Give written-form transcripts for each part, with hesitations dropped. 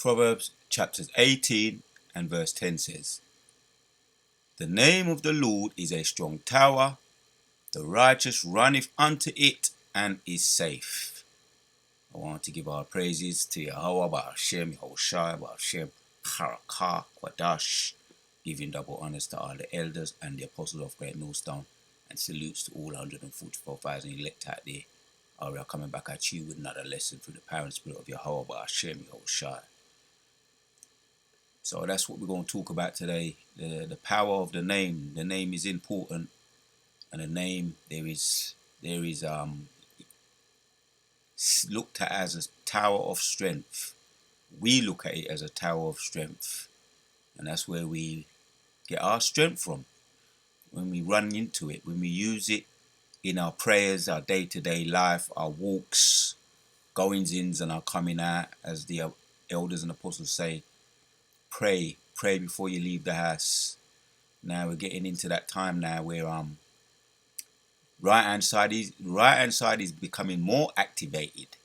Proverbs chapters 18 and verse 10 says, "The name of the Lord is a strong tower, the righteous runneth unto it and is safe." I want to give our praises to Yahweh, Ba'ashem, Yahushai, Ba'ashem, Harakah, Kwadash, giving double honors to all the elders and the apostles of Great Millstone, and salutes to all 144,000 elect out there. We are coming back at you with another lesson through the power and spirit of Yahweh, Ba'ashem, Yahushai. So that's what we're going to talk about today. The power of the name. The name is important, and the name there is looked at as a tower of strength. We look at it as a tower of strength, and that's where we get our strength from. When we run into it, when we use it in our prayers, our day-to-day life, our walks, goings-ins and our coming out, as the elders and apostles say, pray before you leave the house. Now we're getting into that time now where right hand side is becoming more activated.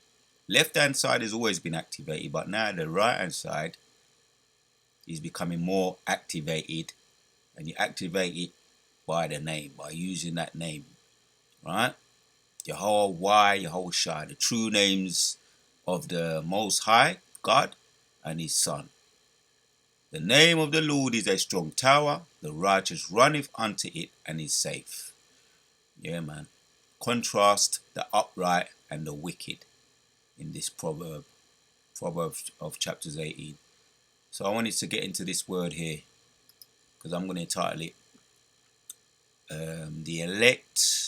Left hand side has always been activated, but now the right hand side is becoming more activated, and you activate it by the name, by using that name, right? Yahweh, Yahushai, the true names of the Most High God and His Son. The name of the Lord is a strong tower, the righteous runneth unto it and is safe. Yeah, man. Contrast the upright and the wicked in this proverb of chapters 18. So I wanted to get into this word here because I'm going to title it the elect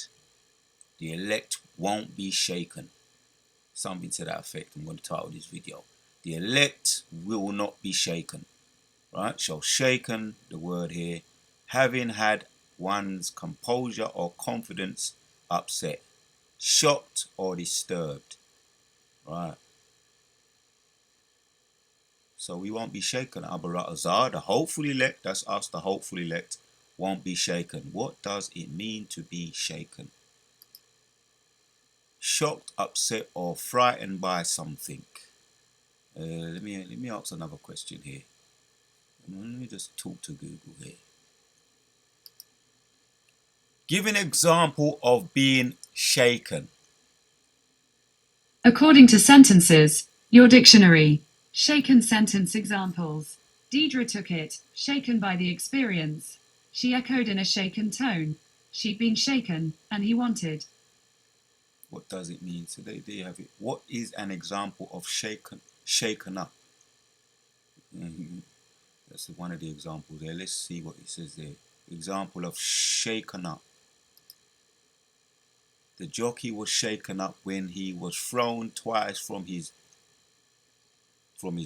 won't be shaken. Something to that effect. I'm going to title this video. The elect will not be shaken. Right? Shall shaken, the word here, having had one's composure or confidence upset, shocked or disturbed. Right? So we won't be shaken. Abaratazar, the hopeful elect, that's us, the hopeful elect, won't be shaken. What does it mean to be shaken? Shocked, upset, or frightened by something. Let me ask another question here. Let me just talk to Google here. Give an example of being shaken. According to Sentences, your dictionary. Shaken sentence examples. Deidre took it, shaken by the experience. She echoed in a shaken tone. She'd been shaken, and he wanted. What does it mean? So there you have it. What is an example of shaken up? That's one of the examples there. Let's see what it says there. Example of shaken up. The jockey was shaken up when he was thrown twice from his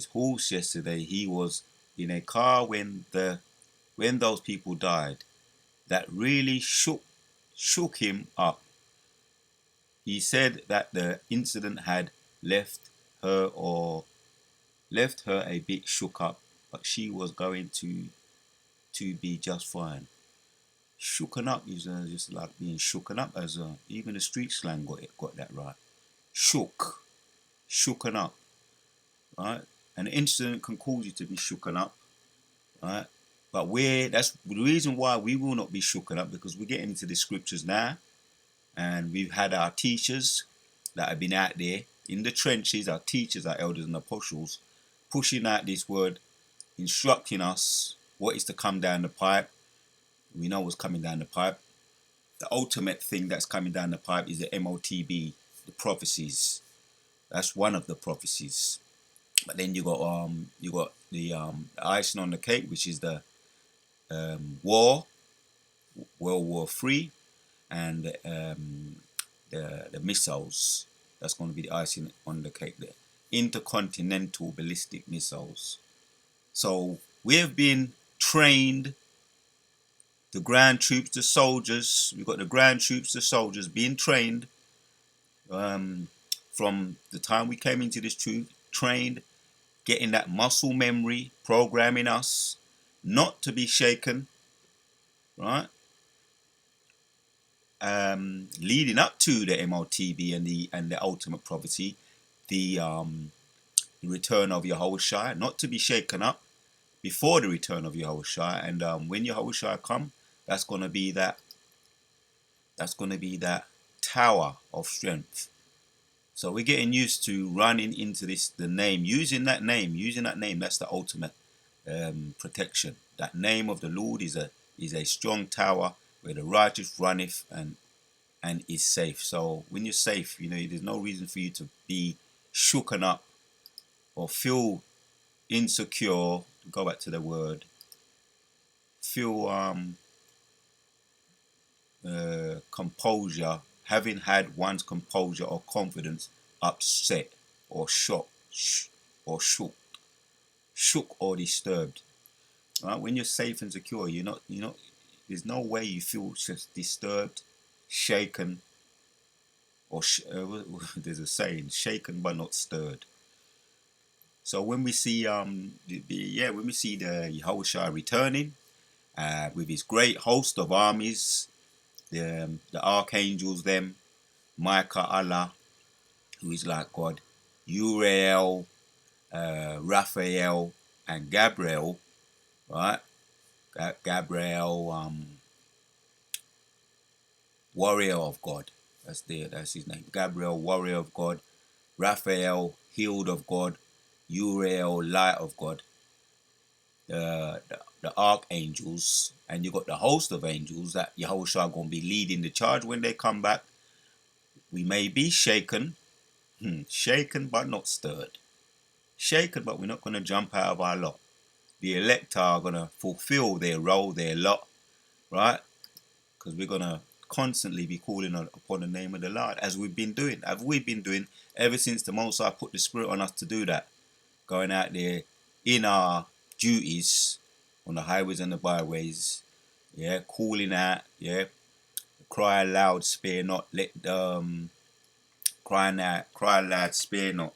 horse yesterday. He was in a car when those people died. That really shook him up. He said that the incident had left her a bit shook up, but she was going to be just fine. Shooken up is just like being shooken up, as even the street slang got that right. Shooken up, right? An incident can cause you to be shooken up, right? But that's the reason why we will not be shooken up, because we're getting into the scriptures now, and we've had our teachers that have been out there in the trenches, our teachers, our elders and apostles, pushing out this word, instructing us what is to come down the pipe. We know what's coming down the pipe. The ultimate thing that's coming down the pipe is the MOTB, the prophecies. That's one of the prophecies. But then you got the icing on the cake, which is the World War III, and the missiles. That's going to be the icing on the cake there. Intercontinental ballistic missiles. So we have been trained, the ground troops, the soldiers. We've got the ground troops, the soldiers being trained from the time we came into this truth, trained, getting that muscle memory, programming us not to be shaken, right? Leading up to the MOTB and the ultimate prophecy, the the return of Yahushua, not to be shaken up before the return of Yahushua. And when Yahushua come, that's going to be that tower of strength. So we're getting used to running into the name, using that name. That's the ultimate protection. That name of the Lord is a strong tower where the righteous runneth and is safe. So when you're safe, there's no reason for you to be shooken up or feel insecure. Go back to the word. Feel composure, having had one's composure or confidence upset or shocked or shook or disturbed. Right? When you're safe and secure, you're not. There's no way you feel just disturbed, shaken, or there's a saying, shaken but not stirred. So when we see when we see the Yahushua returning with his great host of armies, the archangels, them, Micah, Allah, who is like God, Uriel, Raphael, and Gabriel, right? Gabriel, warrior of God. That's his name. Gabriel, warrior of God. Raphael, healed of God. Uriel, light of God. The archangels, and you got the host of angels that Yahushua going to be leading the charge when they come back. We may be shaken, shaken but not stirred. Shaken, but we're not going to jump out of our lot. The elect are going to fulfill their role, their lot, right? Because we're going to constantly be calling upon the name of the Lord, as we've been doing. Have we been doing ever since the Most High put the Spirit on us to do that? Going out there in our duties on the highways and the byways, yeah, calling out, yeah, cry loud, spare not. Cry loud, spare not.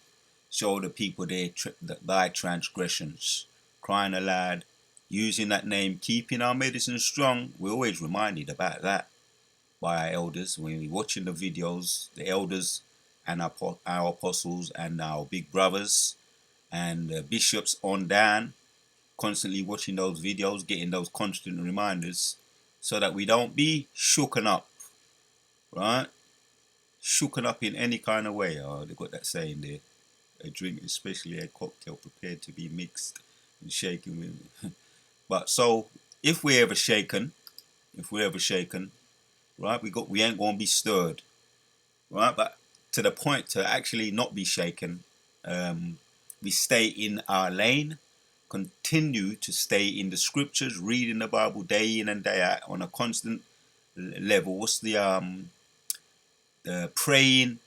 Show the people thy transgressions. Crying aloud, using that name, keeping our medicine strong. We're always reminded about that by our elders when we're watching the videos. The elders and our apostles and our big brothers and the bishops on down, constantly watching those videos, getting those constant reminders, so that we don't be shooken up, right? Shooken up in any kind of way. Oh, they got that saying there. A drink, especially a cocktail, prepared to be mixed and shaken with. But so, if we're ever shaken, right, we ain't gonna be stirred, right? But to the point to actually not be shaken, we stay in our lane, continue to stay in the scriptures, reading the Bible day in and day out on a constant level. What's the praying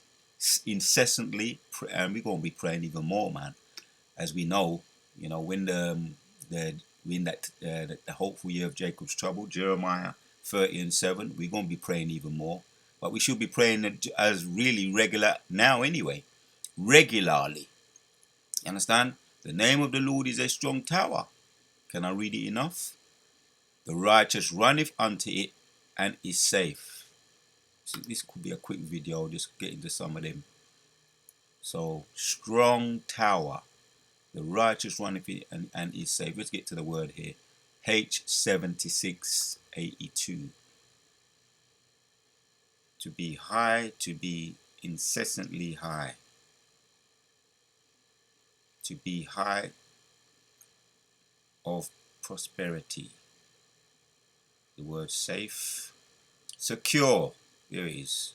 incessantly, and we're gonna be praying even more, man. As we know, when when the hopeful year of Jacob's trouble, Jeremiah 30:7, we're gonna be praying even more. But we should be praying as really regular now anyway, regularly. You understand? The name of the Lord is a strong tower. Can I read it enough? The righteous runneth unto it and is safe. So this could be a quick video, just get into some of them. So, strong tower. The righteous runneth it and is safe. Let's get to the word here. H7682. To be high, to be incessantly high. To be high of prosperity. The word safe. Secure. There it is.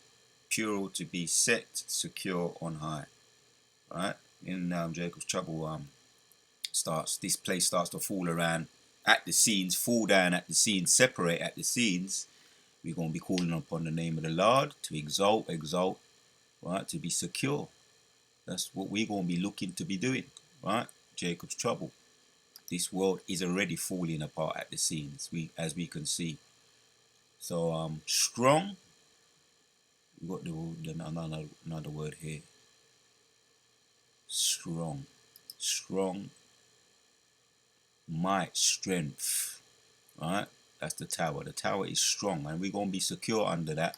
Pure, to be set secure on high. Right? In Jacob's trouble, this place starts to fall around at the scenes, fall down at the scenes, separate at the scenes. We're going to be calling upon the name of the Lord to exalt, right? To be secure. That's what we're going to be looking to be doing, right? Jacob's trouble. This world is already falling apart at the seams, as we can see. So strong. We got another word here. Strong, might, strength. Right? That's the tower. The tower is strong, and we're gonna be secure under that.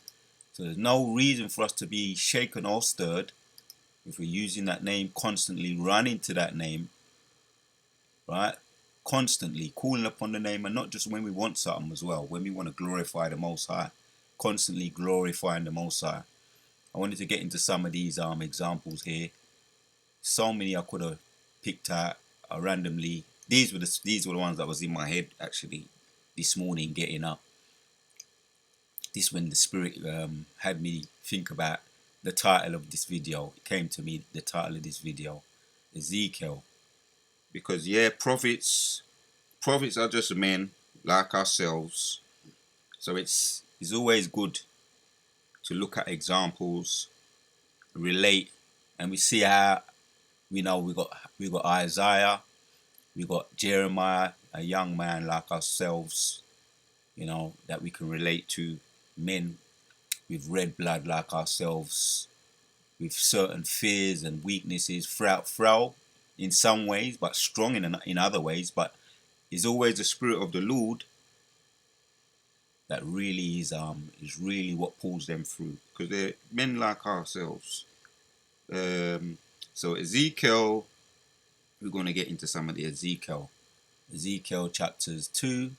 So there's no reason for us to be shaken or stirred. If we're using that name constantly, running to that name, right? Constantly calling upon the name, and not just when we want something as well, when we want to glorify the Most High, constantly glorifying the Most High. I wanted to get into some of these examples here. So many I could have picked out randomly. These were the ones that was in my head actually this morning getting up. This when the Spirit had me think about the title of this video. It came to me, the title of this video, Ezekiel. Because yeah, prophets are just men like ourselves. So it's always good to look at examples, relate, and we see how we got Isaiah, we got Jeremiah, a young man like ourselves, that we can relate to, men with red blood like ourselves, with certain fears and weaknesses, frail in some ways, but strong in other ways. But it's always the Spirit of the Lord that really is really what pulls them through, because they're men like ourselves. So Ezekiel, we're going to get into some of the Ezekiel chapters 2.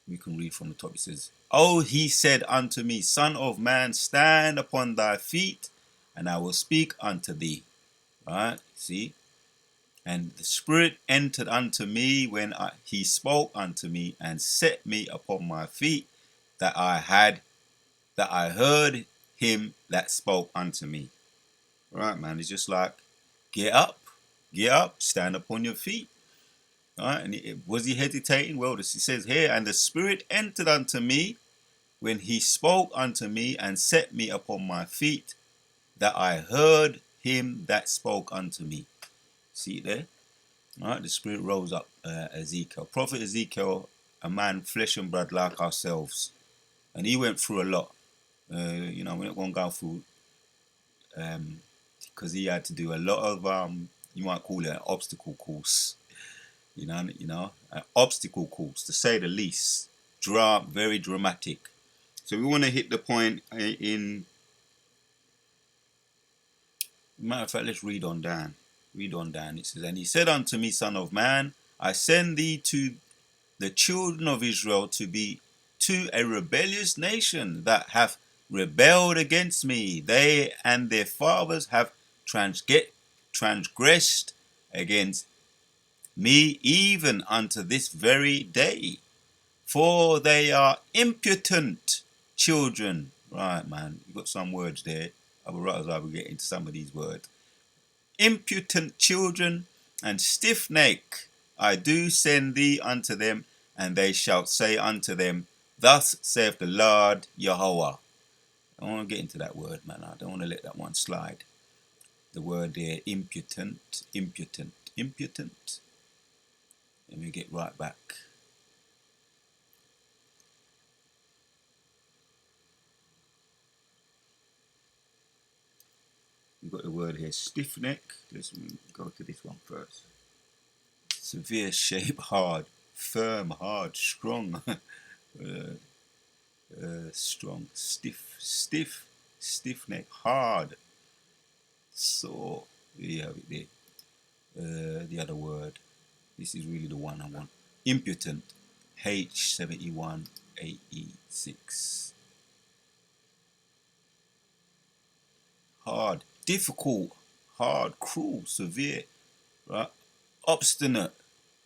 We can read from the top. It says, "Oh, he said unto me, Son of man, stand upon thy feet, and I will speak unto thee." Right? See? "And the Spirit entered unto me when he spoke unto me, and set me upon my feet, that I heard him that spoke unto me." Right, man. It's just like, get up, stand upon your feet. Right? And was he hesitating? Well, it says here, "And the Spirit entered unto me when he spoke unto me, and set me upon my feet, that I heard him that spoke unto me." See it there? All right, the Spirit rose up Ezekiel. Prophet Ezekiel, a man flesh and blood like ourselves. And he went through a lot. We're not going to go through, because he had to do a lot of, you might call it an obstacle course. An obstacle course, to say the least. Very dramatic. So we want to hit the point in. Matter of fact, let's read on down. It says, "And he said unto me, Son of man, I send thee to the children of Israel to be to a rebellious nation that hath rebelled against me. They and their fathers have transgressed against me even unto this very day. For they are impudent children." Right, man. You got some words there. I would rather get into some of these words. "Impudent children and stiff-necked, I do send thee unto them, and they shall say unto them, Thus saith the Lord Yahweh." I don't want to get into that word, man. I don't want to let that one slide. The word there, impudent. Let me get right back. We've got the word here, stiff-neck. Let's go to this one first. Severe shape, hard, firm, hard, strong. Strong, stiff-neck, hard. So, we have it there. The other word. This is really the one I want. Impudent. H7186. Hard, difficult, hard, cruel, severe, right? Obstinate,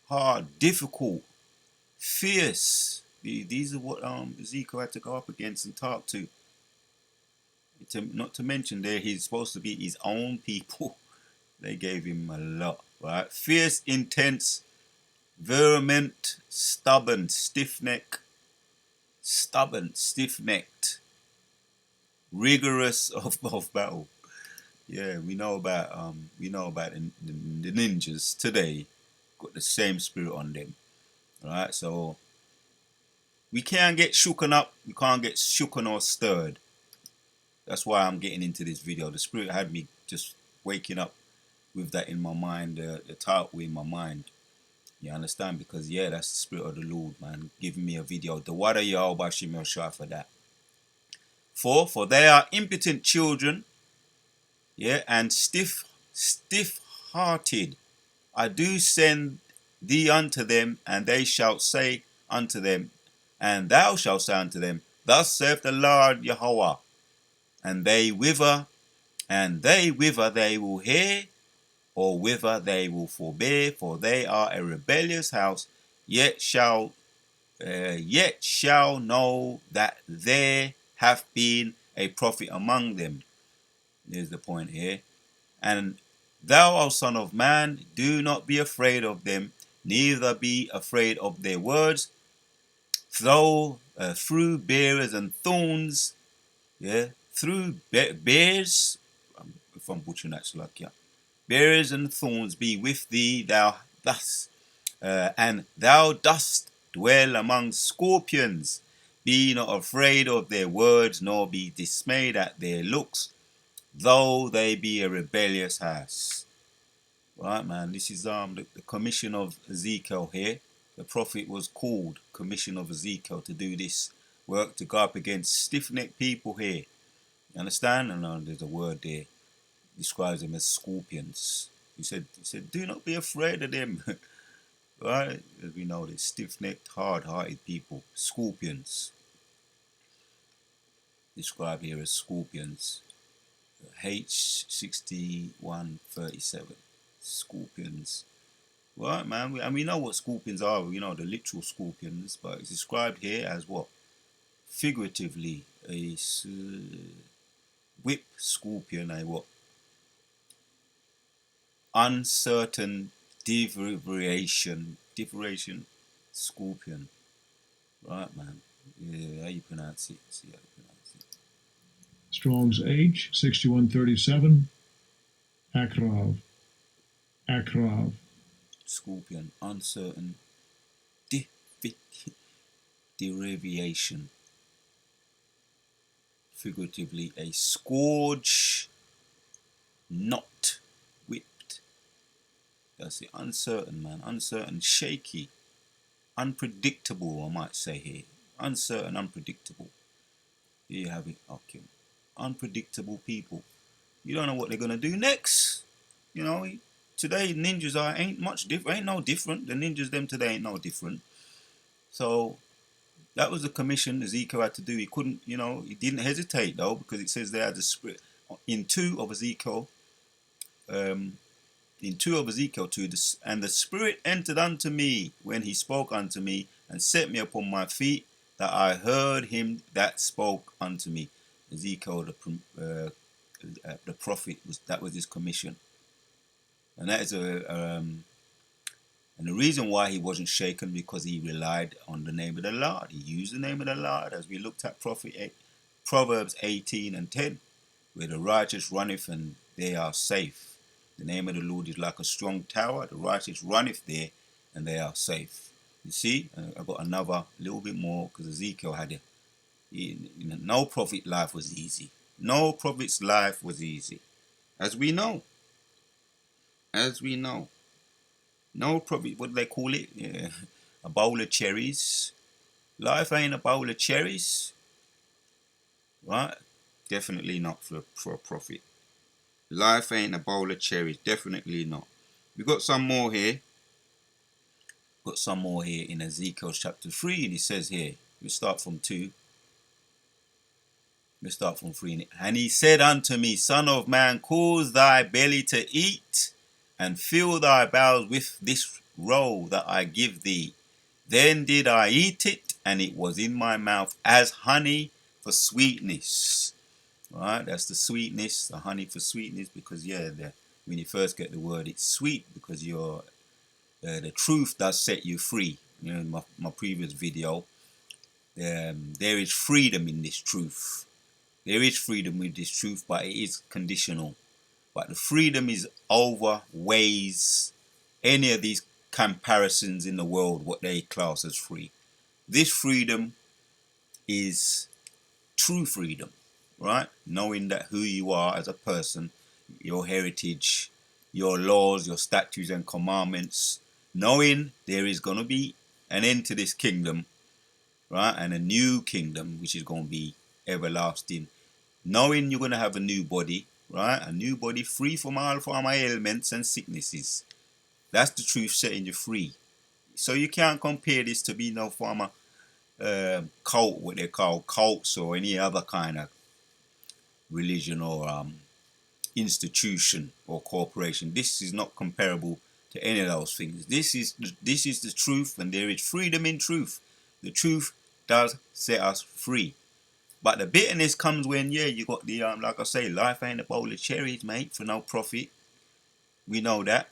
hard, difficult, fierce. These are what Ezekiel had to go up against and talk to. Not to mention there, he's supposed to be his own people. They gave him a lot, right? Fierce, intense, vehement, stubborn, stiff-necked, rigorous of battle. Yeah, we know about the ninjas today. Got the same spirit on them. Alright, so we can't get shooken up, we can't get shooken or stirred. That's why I'm getting into this video. The Spirit had me just waking up with that in my mind, the title in my mind. You understand? Because yeah, that's the Spirit of the Lord, man, giving me a video. The Wada Yahweh Shimon Shah for that. For they are impotent children Yeah, and stiff hearted. I do send thee unto them, and they shall say unto them, and thou shalt say unto them, Thus saith the Lord Yahweh, and they whither they will hear, or whither they will forbear, for they are a rebellious house, yet shall know that there hath been a prophet among them. There's the point here. And thou, O son of man, do not be afraid of them, neither be afraid of their words, though through bearers and thorns, yeah, through bears, if I'm butchering that, Salakia, bearers and thorns be with thee, and thou dost dwell among scorpions. Be not afraid of their words, nor be dismayed at their looks, though they be a rebellious house. Right, man. This is the commission of Ezekiel here. The prophet was called, commission of Ezekiel, to do this work, to go up against stiff-necked people here. You understand? And there's a word there, describes them as scorpions. He said, do not be afraid of them. Right? As we know, they're stiff-necked, hard-hearted people. Scorpions. Described here as scorpions. H6137. Scorpions. Right, man. And we know what scorpions are. We know the literal scorpions, but it's described here as what? Figuratively, a whip scorpion, a what? Uncertain diveration scorpion. Right, man. Yeah, how you pronounce it? See how you pronounce it. Strong's H 6137. Akrav. Scorpion, uncertain derivation. Figuratively, a scourge, not whipped. That's it. Uncertain, man. Uncertain, shaky, unpredictable, I might say here. Uncertain, unpredictable. Here you have it. Okay. Unpredictable people. You don't know what they're gonna do next. You know, today ninjas ain't much different. Ain't no different. The ninjas them today ain't no different. So that was the commission Ezekiel had to do. He couldn't, he didn't hesitate though, because it says there the spirit in 2 of Ezekiel 2, and the Spirit entered unto me when he spoke unto me, and set me upon my feet, that I heard him that spoke unto me. Ezekiel, the prophet, that was his commission, and that is and the reason why he wasn't shaken, because he relied on the name of the Lord. He used the name of the Lord, as we looked at Proverbs 18:10, where the righteous runneth and they are safe. The name of the Lord is like a strong tower. The righteous runneth there and they are safe. You see, I've got another little bit more, because Ezekiel had no prophet life was easy. No prophet's life was easy. As we know. No prophet, what do they call it? Yeah, a bowl of cherries. Life ain't a bowl of cherries. Right? Definitely not for a prophet. Life ain't a bowl of cherries. Definitely not. We've got some more here. Got some more here in Ezekiel chapter 3. And he says here, we start from 2. We start from 3. And he said unto me, Son of man, cause thy belly to eat, and fill thy bowels with this roll that I give thee. Then did I eat it, and it was in my mouth as honey for sweetness. Right, that's the sweetness, the honey for sweetness, because when you first get the word, it's sweet, because the truth does set you free. In my previous video, there is freedom in this truth. There is freedom with this truth, but it is conditional. But the freedom is outweighs any of these comparisons in the world, what they class as free. This freedom is true freedom, right? Knowing that who you are as a person, your heritage, your laws, your statutes and commandments, knowing there is going to be an end to this kingdom, right? And a new kingdom, which is going to be everlasting. Knowing you're going to have a new body, right? A new body free from all former ailments and sicknesses. That's the truth setting you free. So you can't compare this to be no former cult, what they call cults or any other kind of religion or institution or corporation. This is not comparable to any of those things. This is the truth, and there is freedom in truth. The truth does set us free. But the bitterness comes when, yeah, you got the like I say, life ain't a bowl of cherries, mate, for no profit. We know that.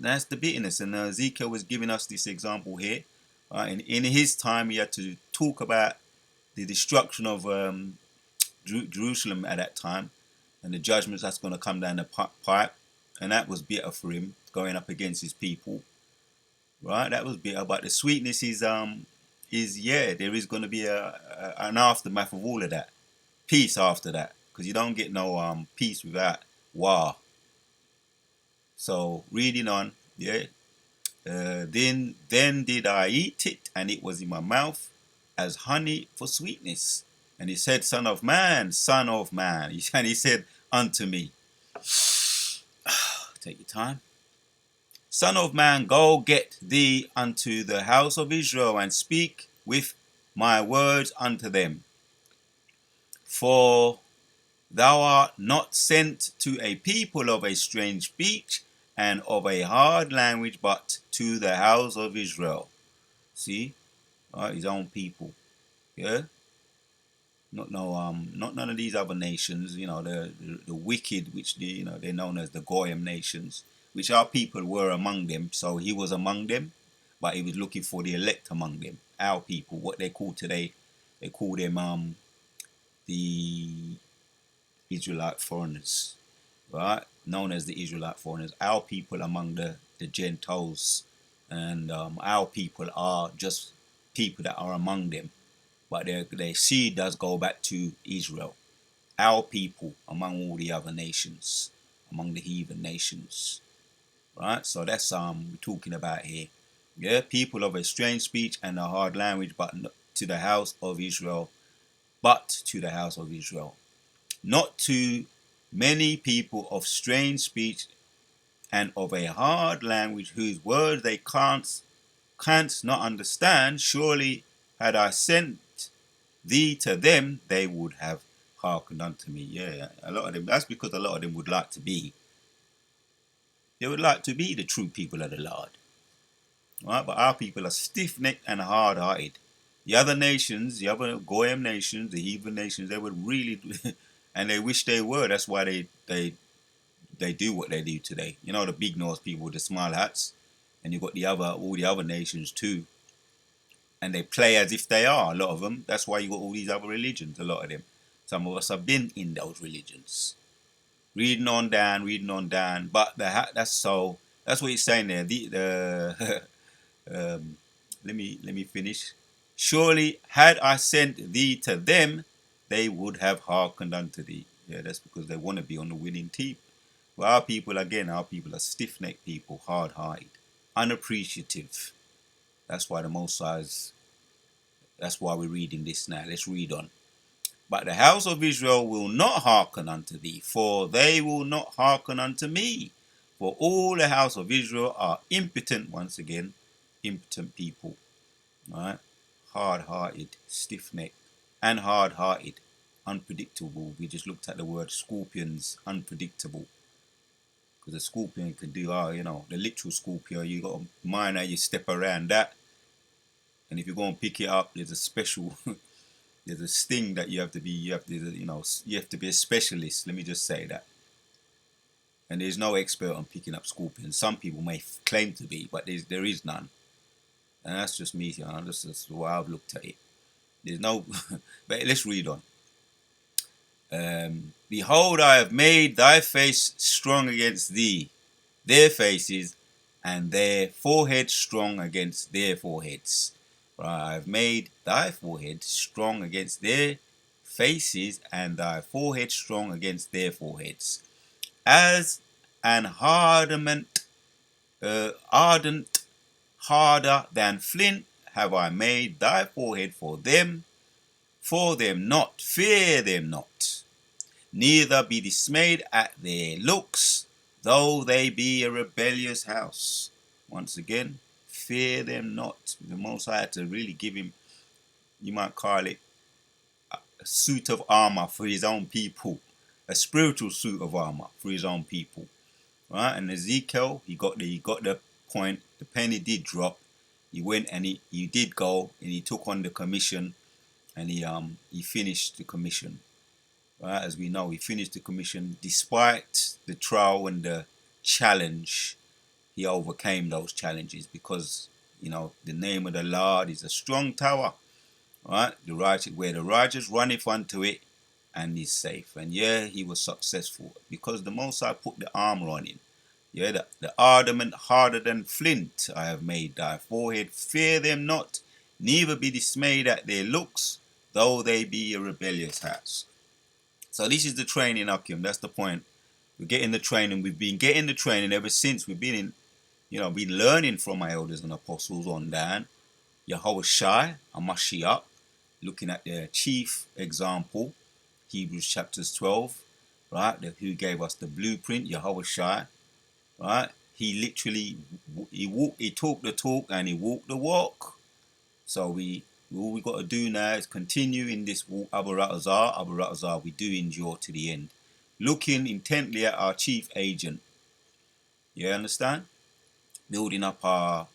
That's the bitterness, and Ezekiel was giving us this example here. And in his time, he had to talk about the destruction of Jerusalem at that time, and the judgments that's going to come down the pipe, and that was bitter for him, going up against his people, right? That was bitter, but the sweetness is yeah, there is going to be an aftermath of all of that, peace after that, because you don't get no peace without war. So reading on, yeah. Then did I eat it, and it was in my mouth as honey for sweetness. And he said, Son of man, and he said unto me, take your time. Son of man, go get thee unto the house of Israel, and speak with my words unto them. For thou art not sent to a people of a strange speech and of a hard language, but to the house of Israel. See, his own people. Yeah, not none of these other nations. You know, the wicked, which they're known as the Goyim nations, which our people were among them. So he was among them, but he was looking for the elect among them, our people. What they call today, they call them the Israelite foreigners, right? Known as the Israelite foreigners. Our people among the Gentiles, and our people are just people that are among them, but their seed does go back to Israel. Our people among all the other nations, among the heathen nations, right? So that's we're talking about here. Yeah, people of a strange speech and a hard language, but to the house of Israel, not to many people of strange speech and of a hard language, whose words they can't not understand. Surely had I sent thee to them, they would have hearkened unto me. Yeah, a lot of them. That's because a lot of them would like to be. They would like to be the true people of the Lord. Right? But our people are stiff-necked and hard-hearted. The other nations, the other Goyim nations, the heathen nations, they would really, and they wish they were. That's why they do what they do today. You know, the big North people with the small hats, and you've got all the other nations too. And they play as if they are, a lot of them. That's why you got all these other religions, a lot of them. Some of us have been in those religions. Reading on down. But that's what he's saying there. Let me finish. Surely had I sent thee to them, they would have hearkened unto thee. Yeah, that's because they want to be on the winning team. But our people are stiff-necked people, hard-hearted, unappreciative. That's why that's why we're reading this now. Let's read on. But the house of Israel will not hearken unto thee, for they will not hearken unto me. For all the house of Israel are impotent, once again, impotent people. Right? Hard-hearted, stiff-necked, and hard-hearted, unpredictable. We just looked at the word scorpions, unpredictable. Because a scorpion can do, the literal scorpion, you got a minor, you step around that. And if you go and pick it up, there's a special, there's a sting that you have to be a specialist. Let me just say that. And there's no expert on picking up scorpions. Some people may claim to be, but there is none. And that's just me, that's the way I've looked at it. There's no, but let's read on. Behold, I have made thy face strong against thee, their faces, and their foreheads strong against their foreheads. For I have made thy forehead strong against their faces, and thy forehead strong against their foreheads. As an ardent, harder than flint, have I made thy forehead for them not, fear them not. neither be dismayed at their looks, though they be a rebellious house. Once again, fear them not. The Most High had to really give him, you might call it, a suit of armor for his own people, a spiritual suit of armor for his own people, right? And Ezekiel, he got the point. The penny did drop. He went and he did go and he took on the commission, and he finished the commission. Right? As we know, he finished the commission despite the trial and the challenge. He overcame those challenges because the name of the Lord is a strong tower. Right? The righteous, where the righteous runneth unto it and is safe. And yeah, he was successful because the Most High put the armor on him. Yeah, the adamant harder than flint I have made thy forehead. Fear them not, neither be dismayed at their looks, though they be a rebellious house. So this is the training, Akim. That's the point. We're getting the training. We've been getting the training ever since. We've been been learning from our elders and apostles on down. Yahushua, Hamashiach, looking at the chief example, Hebrews chapters 12, right? Who gave us the blueprint, Yahushua, right? He literally, he talked the talk and he walked the walk. So all we got to do now is continue in this walk, Abu Ratazar, we do endure to the end. Looking intently at our chief agent. You understand? Building up our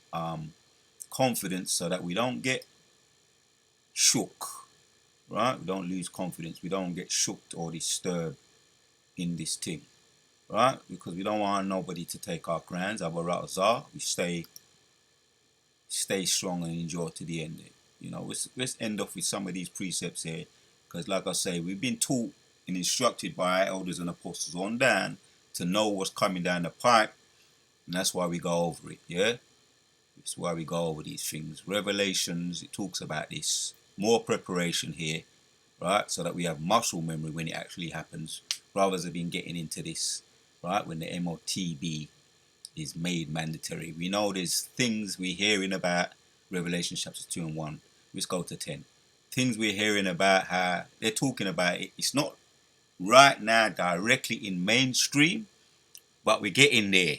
confidence so that we don't get shook. Right? We don't lose confidence. We don't get shooked or disturbed in this thing. Right? Because we don't want nobody to take our crowns. Abu Ratazar, we stay strong and endure to the end. Let's end off with some of these precepts here, because like I say, we've been taught and instructed by our elders and apostles on down to know what's coming down the pipe, and that's why we go over it. Yeah, it's why we go over these things. Revelations, it talks about this. More preparation here, right? So that we have muscle memory when it actually happens. Brothers have been getting into this, right? When the MOTB is made mandatory. We know there's things we're hearing about. Revelation chapters 2 and 1. Let's go to 10. Things we're hearing about, how they're talking about it. It's not right now directly in mainstream, but we're getting there.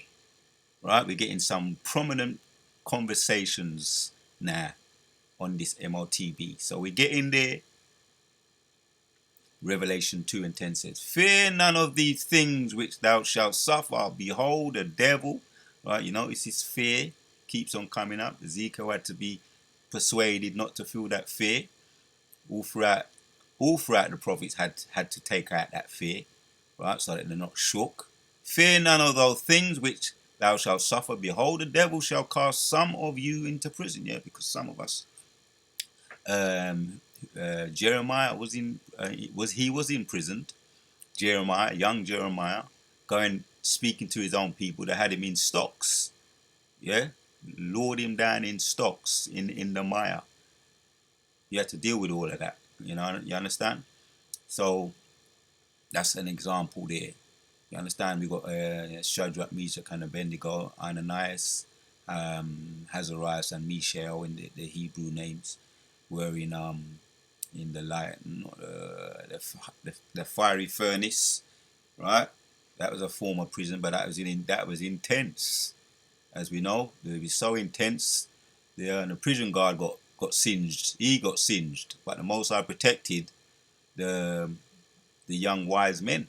Right? We're getting some prominent conversations now on this MOTB. So we're getting there. Revelation 2 and 10 says, fear none of these things which thou shalt suffer. Behold, the devil. Right? It's his fear. Keeps on coming up. Ezekiel had to be persuaded not to feel that fear. All throughout the prophets had to take out that fear, right, so that they're not shook. Fear none of those things which thou shalt suffer. Behold, the devil shall cast some of you into prison. Yeah, because some of us, Jeremiah was imprisoned. Young Jeremiah, going speaking to his own people that had him in stocks. Yeah. Lowered him down in stocks in the mire. You had to deal with all of that. You understand? So that's an example there. You understand? We got Shadrach, Meshach, and Abednego, Ananias, Azarias, and Mishael in the Hebrew names were in the light, the fiery furnace, right? That was a form of prison, but that was intense. As we know, it was so intense. The prison guard got singed. He got singed, but the Most High protected the young wise men.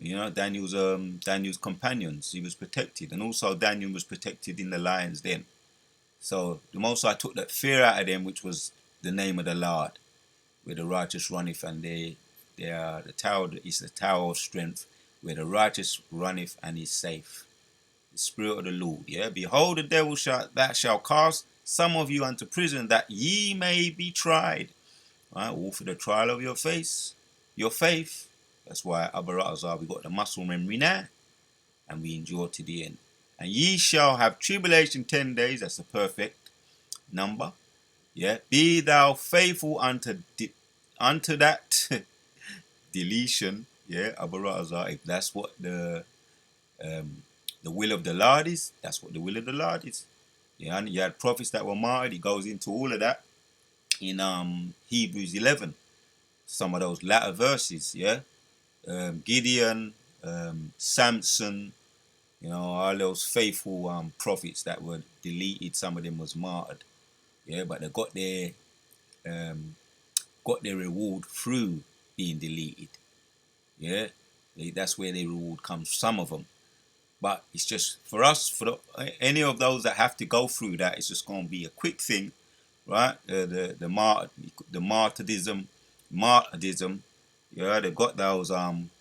Daniel's companions. He was protected, and also Daniel was protected in the lion's den. So the Most High took that fear out of them, which was the name of the Lord, where the righteous runneth, and they are the tower. Is the tower of strength, where the righteous runneth and is safe. The Spirit of the Lord. Yeah. Behold, the devil shall cast some of you unto prison, that ye may be tried. Right? All for the trial of your faith. That's why Abu Ratazar, we got the muscle memory now, and we endure to the end. And ye shall have tribulation 10 days. That's a perfect number. Yeah. Be thou faithful unto that deletion. Yeah. Abu Ratazar, if that's what the will of the Lord is, that's what the will of the Lord is. Yeah, and you had prophets that were martyred. He goes into all of that in Hebrews 11. Some of those latter verses, yeah. Gideon, Samson, you know, all those faithful prophets that were deleted. Some of them was martyred. Yeah, but they um, got their reward through being deleted. Yeah, that's where their reward comes. Some of them. But it's just for us, any of those that have to go through that, it's just going to be a quick thing, right? The martyrdom. Yeah, they've got those already.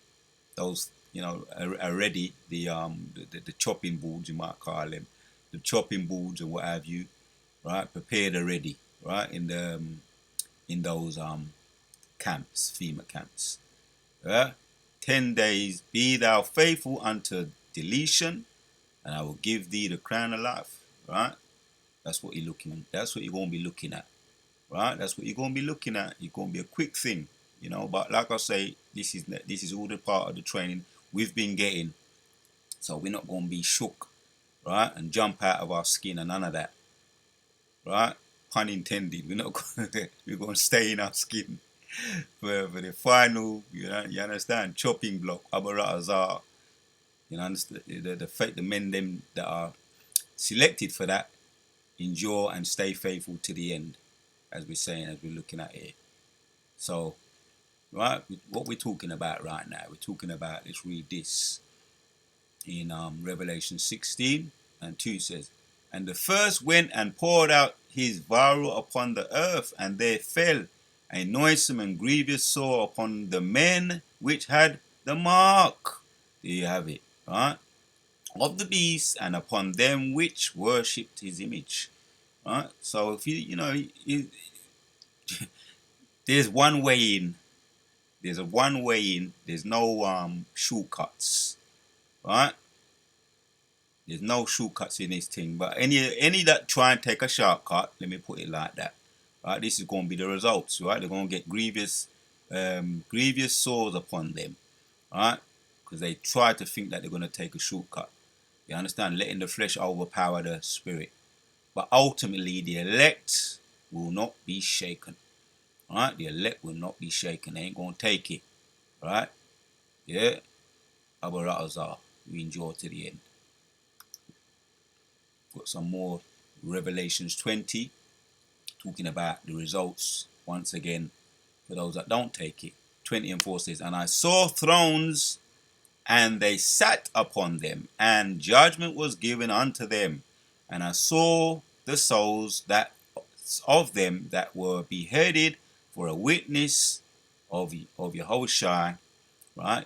The chopping boards, you might call them, the chopping boards or what have you, right? Prepared already, right? In those camps, FEMA camps. Yeah? 10 days, be thou faithful unto deletion, and I will give thee the crown of life. Right? That's what you're looking at. That's what you're going to be looking at. Right? That's what you're going to be looking at. It's going to be a quick thing, you know. But like I say, this is all the part of the training we've been getting. So we're not going to be shook, right, and jump out of our skin and none of that. Right? Pun intended. We're going to stay in our skin for the final. You understand? Chopping block. Abaratazar. You know, understand the men them that are selected for that endure and stay faithful to the end, as we're saying, as we're looking at here. So, right, what we're talking about right now, we're talking about, let's read this in Revelation 16:2 says, and the first went and poured out his vial upon the earth, and there fell a noisome and grievous sore upon the men which had the mark. There you have it, right? Of the beast, and upon them which worshipped his image. Right? So if there's one way in. There's a one way in. There's no shortcuts. Right? There's no shortcuts in this thing. But any that try and take a shortcut, let me put it like that. Right? This is going to be the results. Right? They're going to get grievous sores upon them. Right? Because they try to think that they're going to take a shortcut. You understand? Letting the flesh overpower the spirit. But ultimately, the elect will not be shaken. Right? The elect will not be shaken. They ain't going to take it. Right? Yeah? Abaratazar. We endure to the end. Got some more Revelations 20. Talking about the results. Once again, for those that don't take it. 20:4 says, and I saw thrones, and they sat upon them, and judgment was given unto them. And I saw the souls that of them that were beheaded for a witness of Yahushua, right?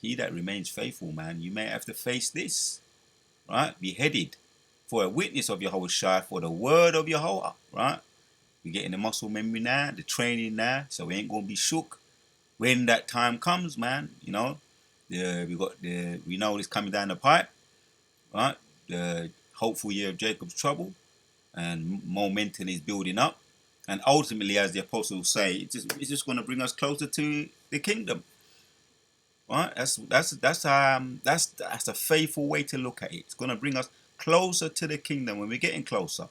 He that remains faithful, man, you may have to face this, right? Beheaded for a witness of Yahushua, for the word of Yahweh, right? We're getting the muscle memory now, the training now, so we ain't gonna be shook when that time comes, man. You know, we know it's coming down the pipe, right? The hopeful year of Jacob's trouble, and momentum is building up, and ultimately, as the apostles say, it's just going to bring us closer to the kingdom, right? That's a faithful way to look at it. It's going to bring us closer to the kingdom when we're getting closer.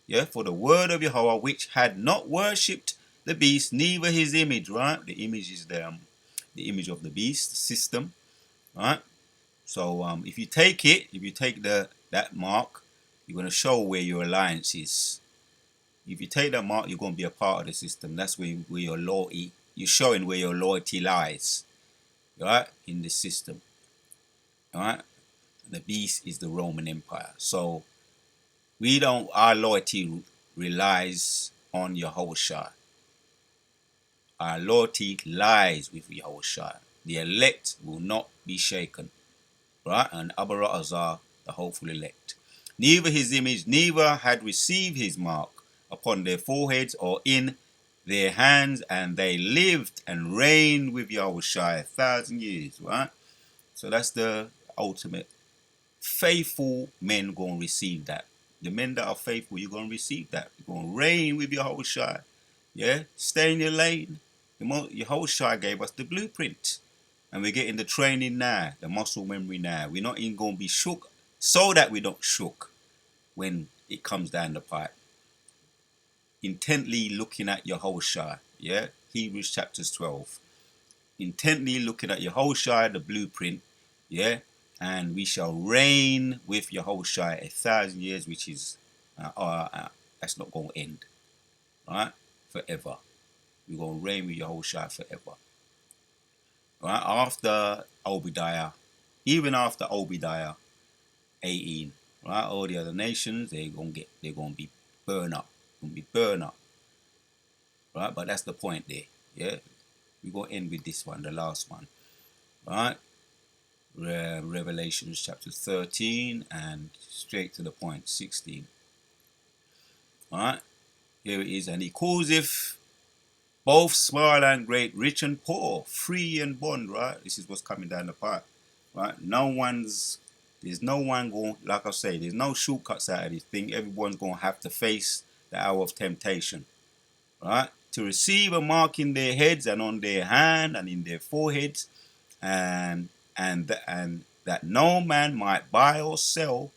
Yeah, for the word of Yahweh, which had not worshipped the beast, neither his image, right? The image is the image of the beast, the system, right? So if you take that mark, you're going to show where your alliance is. If you take that mark, you're going to be a part of the system. That's where your loyalty, you're showing where your loyalty lies, right? In the system, all right? The beast is the Roman Empire. So our loyalty relies on Yahushua. Our loyalty lies with Yahushua. The elect will not be shaken, right? And Abaratazar, the hopeful elect. Neither his image, neither had received his mark upon their foreheads or in their hands, and they lived and reigned with Yahushua 1,000 years, right? So that's the ultimate. Faithful men going to receive that. The men that are faithful, you're going to receive that. You're going to reign with Yahushua. Yeah? Stay in your lane. Yahushua gave us the blueprint. And we're getting the training now, the muscle memory now. We're not even going to be shook, so that we don't shook when it comes down the pipe. Intently looking at Yahushua, yeah? Hebrews chapters 12. intently looking at Yehoshua, the blueprint, yeah, and we shall reign with Yehoshua 1,000 years, which is that's not going to end, right? Forever. We're going to reign with Yehoshua forever, right? After Obadiah, even after Obadiah 18, right? All the other nations, they're going to be burned up, right? But that's the point there, yeah. We're going to end with this one, the last one, right? Revelation chapter 13 and straight to the point, 16. Alright, here it is. And he causeth both small and great, rich and poor, free and bond, right? This is what's coming down the pipe, right? There's no one going, like I say, there's no shortcuts out of this thing. Everyone's going to have to face the hour of temptation, right? To receive a mark in their heads and on their hand and in their foreheads, and that no man might buy or sell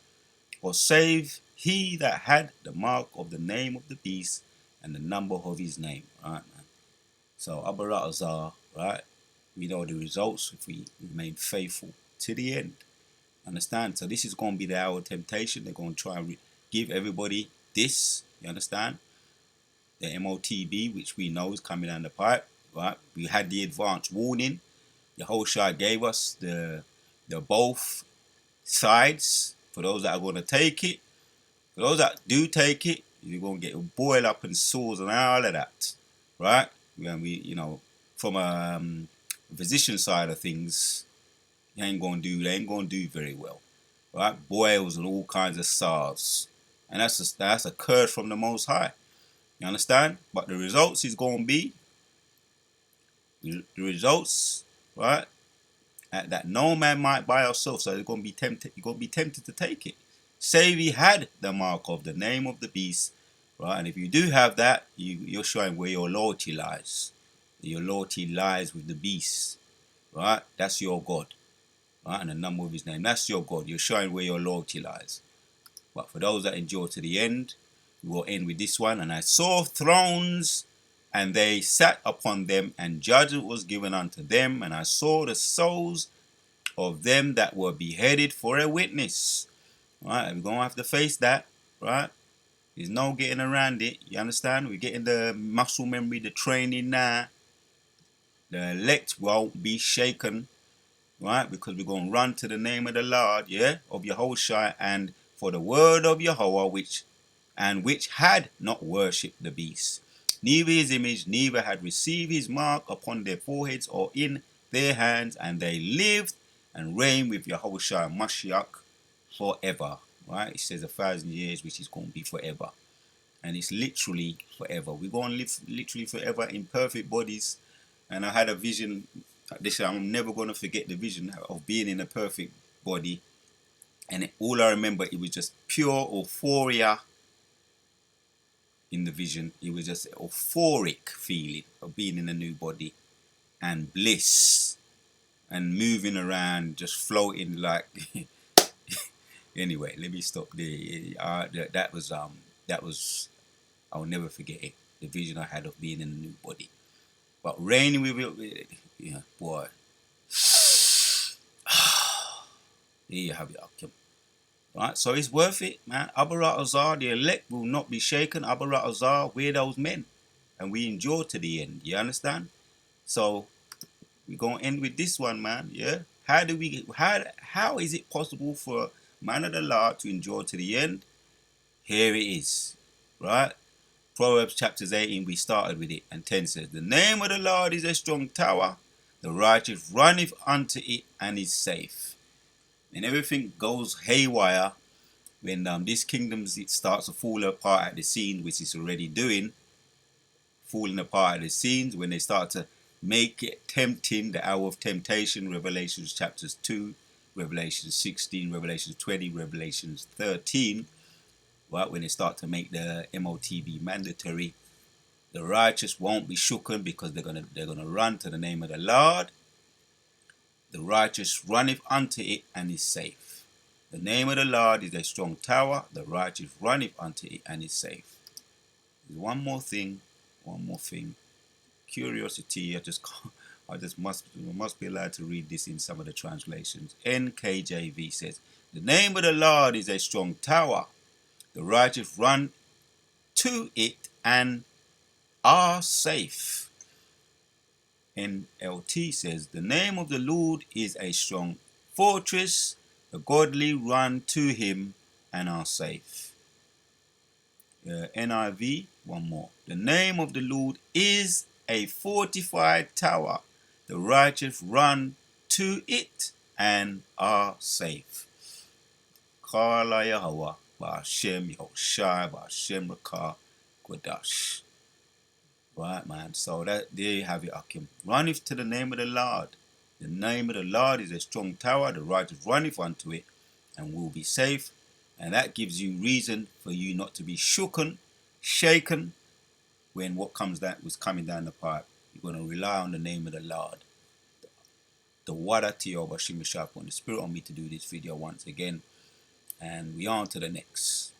or save he that had the mark of the name of the beast and the number of his name. Right, man. So Abaratazar, right? We know the results if we remain faithful to the end. Understand? So this is going to be the hour of temptation. They're going to try and give everybody this. You understand? The MOTB, which we know is coming down the pipe. Right? We had the advance warning. Yehoshua gave us the both sides for those that are going to take it. For those that do take it, you're going to get boiled up in sores and all of that, right? When from a physician side of things, they ain't going to do very well, right? Boils and all kinds of sores, and that's a curse from the Most High. You understand? But the results is going to be the results, right? That no man might buy or sell. So you're going to be tempted. You're going to be tempted to take it. Say we had the mark of the name of the beast, right? And if you do have that, you're showing where your loyalty lies. Your loyalty lies with the beast, right? That's your God, right? And the number of his name. That's your God. You're showing where your loyalty lies. But for those that endure to the end, we will end with this one. And I saw thrones, and they sat upon them, and judgment was given unto them. And I saw the souls of them that were beheaded for a witness. Right? We're going to have to face that. Right? There's no getting around it. You understand? We're getting the muscle memory, the training now. The elect won't be shaken. Right? Because we're going to run to the name of the Lord, yeah, of Yehoshua, and for the word of Yahweh, which had not worshipped the beast, neither his image, neither had received his mark upon their foreheads or in their hands, and they lived and reigned with Yehoshua Mashiach forever. Right? It says 1,000 years, which is going to be forever. And it's literally forever. We're going to live literally forever in perfect bodies. And I had a vision. I'm never going to forget the vision of being in a perfect body. And all I remember, it was just pure euphoria in the vision. It was just an euphoric feeling of being in a new body and bliss and moving around, just floating like. Anyway, let me stop there. That was I'll never forget it. The vision I had of being in a new body, but reigning with it, yeah, boy. There you have it, Akim. Right, so it's worth it, man. Abaratazar, the elect will not be shaken. Abaratazar, we're those men, and we endure to the end. You understand? So we're gonna end with this one, man. Yeah. How is it possible for a man of the Lord to endure to the end? Here it is, right? Proverbs chapters 18, we started with it, and 10 says, the name of the Lord is a strong tower, the righteous runneth unto it and is safe. And everything goes haywire when this kingdom starts to fall apart at the seams, which it's already doing, falling apart at the seams, when they start to make it tempting, the hour of temptation, Revelation chapters 2, Revelation 16, Revelation 20, Revelation 13, right, when they start to make the MOTB mandatory, the righteous won't be shooken because they're gonna run to the name of the Lord. The righteous runneth unto it and is safe. The name of the Lord is a strong tower. The righteous runneth unto it and is safe. There's one more thing. Curiosity. I just I just must be allowed to read this in some of the translations. NKJV says, "The name of the Lord is a strong tower. The righteous run to it and are safe." NLT says, "The name of the Lord is a strong fortress. The godly run to him and are safe." NIV, one more. "The name of the Lord is a fortified tower. The righteous run to it and are safe." Kala Yahweh, Ba'ashem Yahushai, Ba'ashem Rakah Kodash. Right, man. So there you have it, Akim. Runneth to the name of the Lord. The name of the Lord is a strong tower. The righteous runneth unto it and will be safe. And that gives you reason for you not to be shaken, when what was coming down the pipe. You're going to rely on the name of the Lord. The Wadati of Hashim Shaf, the Spirit on me to do this video once again. And we on to the next.